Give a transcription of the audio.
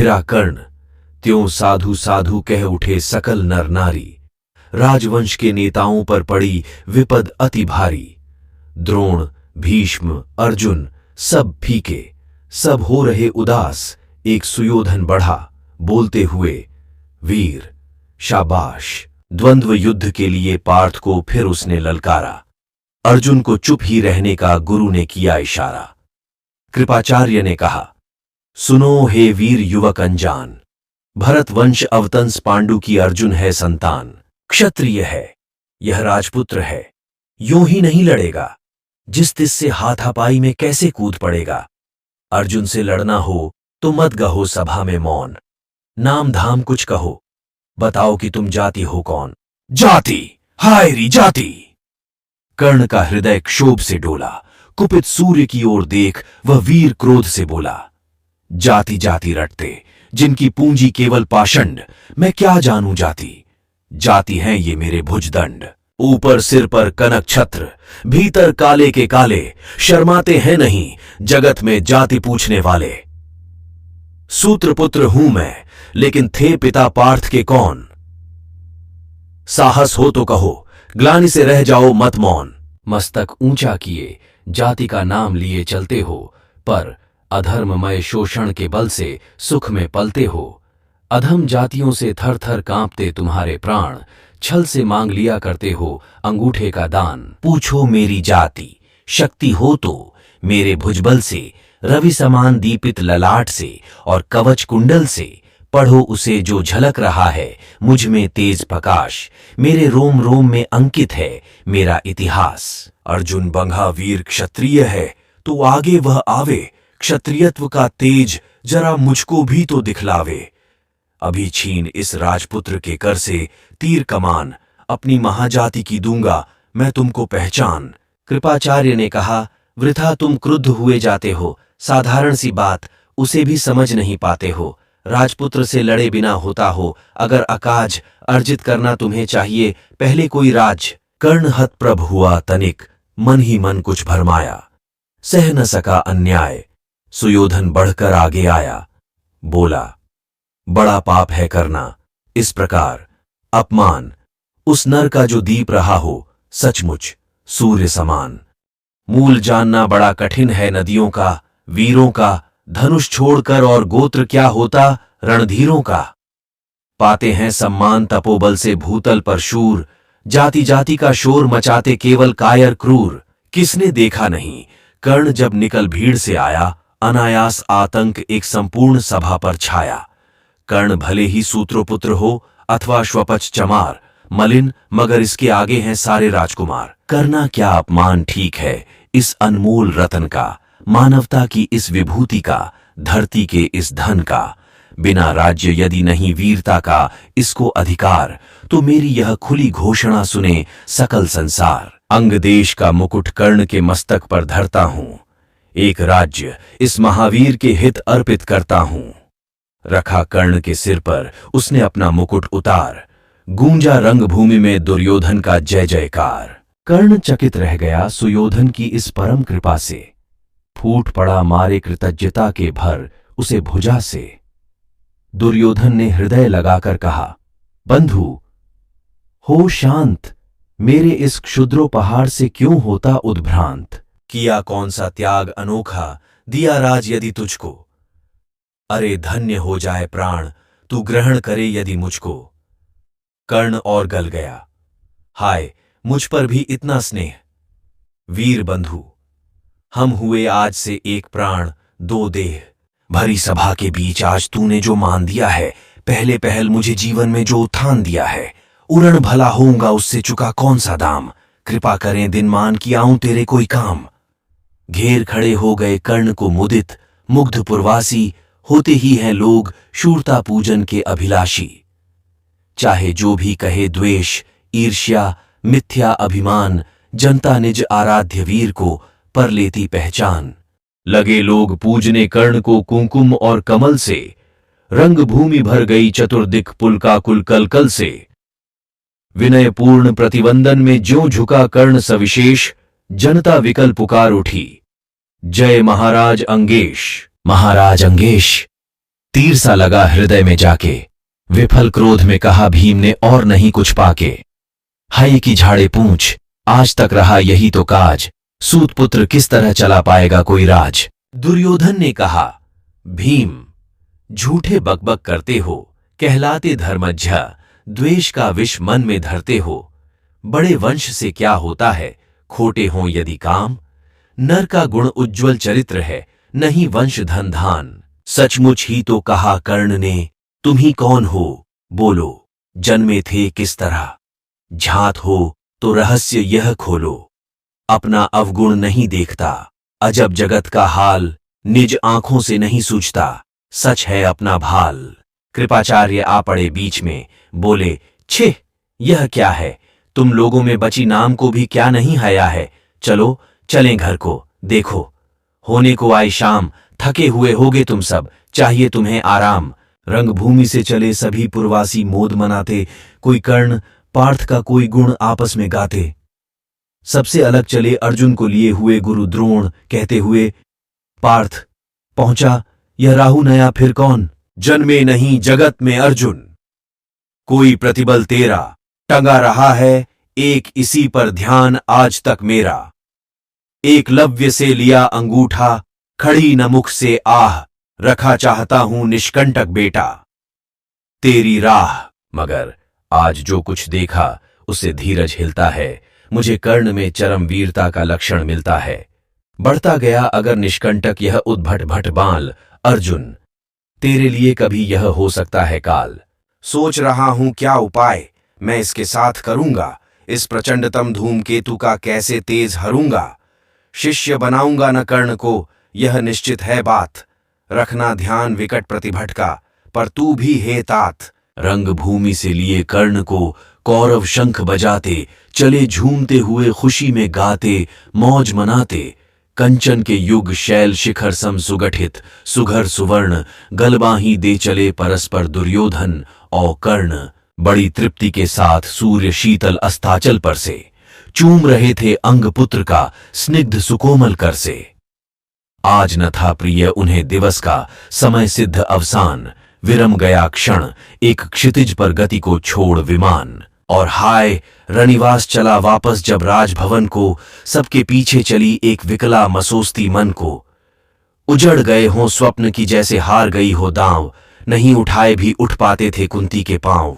फिरा कर्ण, त्यों साधु साधु कह उठे सकल नर नारी। राजवंश के नेताओं पर पड़ी विपद अति भारी। द्रोण, भीष्म, अर्जुन सब फीके, सब हो रहे उदास। एक सुयोधन बढ़ा बोलते हुए, वीर शाबाश। द्वंद्व युद्ध के लिए पार्थ को फिर उसने ललकारा। अर्जुन को चुप ही रहने का गुरु ने किया इशारा। कृपाचार्य ने कहा, सुनो हे वीर युवक अनजान, भरत वंश अवतंस पांडु की अर्जुन है संतान। क्षत्रिय है, यह राजपुत्र है, यूं ही नहीं लड़ेगा। जिस तिस से हाथापाई में कैसे कूद पड़ेगा। अर्जुन से लड़ना हो तो मत गहो सभा में मौन। नाम धाम कुछ कहो, बताओ कि तुम जाति हो कौन। जाति, हाय री जाति। कर्ण का हृदय क्षोभ से डोला। कुपित सूर्य की ओर देख वह वीर क्रोध से बोला, जाति जाति रटते जिनकी पूंजी केवल पाषंड। मैं क्या जानूं जाति, जाति हैं ये मेरे भुजदंड। ऊपर सिर पर कनक छत्र, भीतर काले के काले। शर्माते हैं नहीं जगत में जाति पूछने वाले। सूत्रपुत्र हूं मैं, लेकिन थे पिता पार्थ के कौन। साहस हो तो कहो, ग्लानि से रह जाओ मत मौन। मस्तक ऊंचा किए जाति का नाम लिए चलते हो, पर अधर्ममय शोषण के बल से सुख में पलते हो। अधम जातियों से थर थर कांपते तुम्हारे प्राण। छल से मांग लिया करते हो अंगूठे का दान। पूछो मेरी जाति, शक्ति हो तो मेरे भुजबल से। रवि समान दीपित ललाट से और कवच कुंडल से। पढ़ो उसे जो झलक रहा है मुझ में तेज प्रकाश। मेरे रोम रोम में अंकित है मेरा इतिहास। अर्जुन बंघा वीर क्षत्रिय है, तो आगे वह आवे। क्षत्रियत्व का तेज जरा मुझको भी तो दिखलावे। अभी छीन इस राजपुत्र के कर से तीर कमान। अपनी महाजाति की दूंगा मैं तुमको पहचान। कृपाचार्य ने कहा, वृथा तुम क्रुद्ध हुए जाते हो। साधारण सी बात उसे भी समझ नहीं पाते हो। राजपुत्र से लड़े बिना होता हो अगर अकाज। अर्जित करना तुम्हें चाहिए पहले कोई राज। कर्ण हतप्रभ हुआ तनिक, मन ही मन कुछ भरमाया। सह न सका अन्याय, सुयोधन बढ़कर आगे आया। बोला, बड़ा पाप है करना इस प्रकार अपमान। उस नर का जो दीप रहा हो सचमुच सूर्य समान। मूल जानना बड़ा कठिन है नदियों का, वीरों का। धनुष छोड़कर और गोत्र क्या होता रणधीरों का। पाते हैं सम्मान तपोबल से भूतल पर शूर। जाति जाति का शोर मचाते केवल कायर क्रूर। किसने देखा नहीं कर्ण जब निकल भीड़ से आया। अनायास आतंक एक संपूर्ण सभा पर छाया। कर्ण भले ही सूत्रपुत्र हो अथवा श्वपच चमार। मलिन मगर इसके आगे हैं सारे राजकुमार। करना क्या अपमान ठीक है इस अनमोल रतन का। मानवता की इस विभूति का, धरती के इस धन का। बिना राज्य यदि नहीं वीरता का इसको अधिकार, तो मेरी यह खुली घोषणा सुने सकल संसार। अंग देश का मुकुट कर्ण के मस्तक पर धरता हूं। एक राज्य इस महावीर के हित अर्पित करता हूं। रखा कर्ण के सिर पर उसने अपना मुकुट उतार। गूंजा रंगभूमि में दुर्योधन का जय जयकार। कर्ण चकित रह गया सुयोधन की इस परम कृपा से। फूट पड़ा मारे कृतज्ञता के भर उसे भुजा से। दुर्योधन ने हृदय लगाकर कहा, बंधु हो शांत। मेरे इस क्षुद्रोपहार से क्यों होता उद्भ्रांत। किया कौन सा त्याग अनोखा, दिया राज यदि तुझको। अरे धन्य हो जाए प्राण, तू ग्रहण करे यदि मुझको। कर्ण और गल गया, हाय मुझ पर भी इतना स्नेह। वीर बंधु, हम हुए आज से एक प्राण दो देह। भरी सभा के बीच आज तूने जो मान दिया है, पहले पहल मुझे जीवन में जो उत्थान दिया है, उड़न भला होऊंगा उससे चुका कौन सा दाम। कृपा करें दिन मान कि आऊं तेरे कोई काम। घेर खड़े हो गए कर्ण को मुदित, मुग्ध पुरवासी। होते ही हैं लोग शूरता पूजन के अभिलाषी। चाहे जो भी कहे द्वेष, ईर्ष्या, मिथ्या अभिमान, जनता निज आराध्य वीर को पर लेती पहचान। लगे लोग पूजने कर्ण को कुंकुम और कमल से। रंग भूमि भर गई चतुर्दिक पुलकाकुल कलकल से। विनयपूर्ण प्रतिवंदन में ज्यों झुका कर्ण सविशेष। जनता विकल पुकार उठी, जय महाराज अंगेश। महाराज अंगेश तीर सा लगा हृदय में जाके, विफल क्रोध में कहा भीम ने और नहीं कुछ पाके। हाय की झाड़े पूंछ, आज तक रहा यही तो काज, सूत पुत्र किस तरह चला पाएगा कोई राज। दुर्योधन ने कहा, भीम झूठे बकबक करते हो, कहलाते धर्मज्ञ, द्वेष का विष मन में धरते हो। बड़े वंश से क्या होता है, खोटे हों यदि काम। नर का गुण उज्ज्वल चरित्र है, नहीं वंश धन धान। सचमुच ही तो कहा कर्ण ने, तुम ही कौन हो, बोलो जन्मे थे किस तरह। झात हो तो रहस्य यह खोलो, अपना अवगुण नहीं देखता। अजब जगत का हाल, निज आंखों से नहीं सूझता। सच है अपना भाल। कृपाचार्य आ पड़े बीच में, बोले, छे यह क्या है, तुम लोगों में बची नाम को भी क्या नहीं हया है। चलो चलें घर को, देखो होने को आई शाम। थके हुए होगे तुम सब, चाहिए तुम्हें आराम। रंगभूमि से चले सभी पुरवासी मोद मनाते, कोई कर्ण पार्थ का कोई गुण आपस में गाते। सबसे अलग चले अर्जुन को लिए हुए गुरु द्रोण, कहते हुए, पार्थ पहुंचा यह राहु नया फिर कौन। जन्मे नहीं जगत में अर्जुन, कोई प्रतिबल तेरा। टंगा रहा है एक इसी पर ध्यान आज तक मेरा। एकलव्य से लिया अंगूठा, खड़ी न मुख से आह। रखा चाहता हूं निष्कंटक बेटा तेरी राह। मगर आज जो कुछ देखा उससे धीरज हिलता है। मुझे कर्ण में चरम वीरता का लक्षण मिलता है। बढ़ता गया अगर निष्कंटक यह उद्भट भट बाल। अर्जुन तेरे लिए कभी यह हो सकता है काल। सोच रहा हूं क्या उपाय मैं इसके साथ करूंगा। इस प्रचंडतम धूमकेतु का कैसे तेज हरूंगा। शिष्य बनाऊंगा न कर्ण को, यह निश्चित है बात। रखना ध्यान विकट प्रतिभट का, पर तू भी हे तात। रंगभूमि से लिए कर्ण को कौरव शंख बजाते, चले झूमते हुए खुशी में गाते, मौज मनाते। कंचन के युग शैल शिखर सम सुगठित, सुघर सुवर्ण गलबाही दे चले परस्पर दुर्योधन और कर्ण। बड़ी तृप्ति के साथ सूर्य शीतल अस्ताचल पर से, चूम रहे थे अंग पुत्र का स्निग्ध सुकोमल कर से। आज न था प्रिय उन्हें दिवस का समय सिद्ध अवसान। विरम गया क्षण एक क्षितिज पर गति को छोड़ विमान। और हाय रनिवास चला वापस जब राजभवन को, सबके पीछे चली एक विकला मसोस्ती मन को। उजड़ गए हों स्वप्न की जैसे हार गई हो दांव, नहीं उठाए भी उठ पाते थे कुंती के पांव।